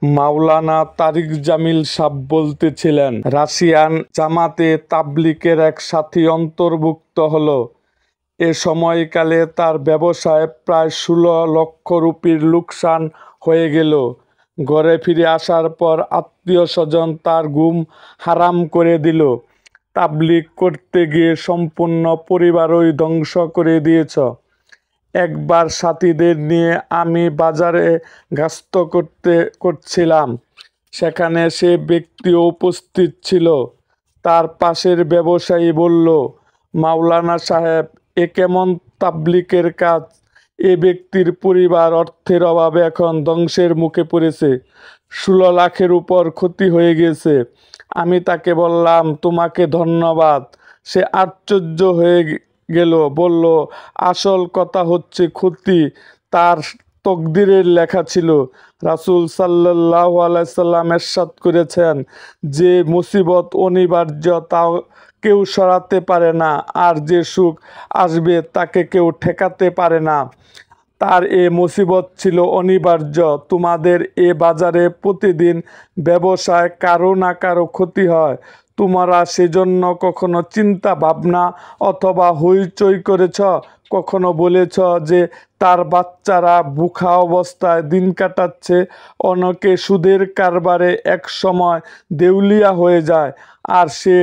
মাওলানা তারিক Jamil sub বলতেছিলেন, Russian জামাতে তাবলিগের এক সাথী অন্তর্ভুক্ত হলো। এ সময়কালে তার ব্যবসায় প্রায় 16 লক্ষ রুপির লোকসান হয়ে গেল। ঘরে ফিরে আসার পর আত্মীয়-স্বজন তার ঘুম হারাম করে দিল। তাবলিগ করতে গিয়ে সম্পূর্ণ পরিবারই ধ্বংস করে দিয়েছ। একবার সাথীদের নিয়ে আমি বাজারে গাস্ত করছিলাম। সেখানে সে ব্যক্তিও উপস্থিত ছিল। তার পাশের ব্যবসায়ী বলল, মাওলানা সাহেব, এ কেমন তাবলিগের কাজ? এ ব্যক্তির পরিবার অর্থের অভাবে এখন ধ্বংসের মুখে পড়েছে। 16 লাখের উপর ক্ষতি হয়ে গেছে। আমি তাকে বললাম, তোমাকে ধন্যবাদ। সে আশ্চর্য হয়ে গেল, বলল, আসল কথা হচ্ছে ক্ষতি তার তকদিরের লেখা ছিল। রাসূল সাল্লাল্লাহু আলাইহি সাল্লাম ইরশাদ করেছেন, যে মুসিবত অনিবার্য তা কেউ সরাতে পারে না, আর যে সুখ আসবে তাকে কেউ ঠেকাতে পারে না। তার এ মুসিবত ছিল অনিবার্য। তোমাদের এ বাজারে প্রতিদিন ব্যবসায় কারো না কারো ক্ষতি হয়। তোমরা সেজন্য কখনো চিন্তা ভাবনা অথবা হইচই করেছ? কখনো বলেছ যে তার বাচ্চারা ভুখা অবস্থায় দিন কাটাচ্ছে? অনেকে সুদের কারবারে এক সময় দেউলিয়া হয়ে যায়, আর সে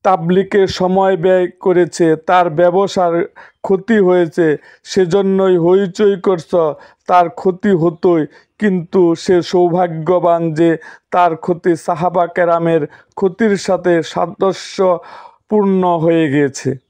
তাবলিগে সময় ব্যয় করেছে, তার ব্যবসার ক্ষতি হয়েছে, সেজন্যই হইচই করছ। তার ক্ষতি হতোই, কিন্তু সে সৌভাগ্যবান যে তার ক্ষতি সাহাবা কেরামের ক্ষতির সাথে সাদৃশ্যপূর্ণ হয়ে গিয়েছে।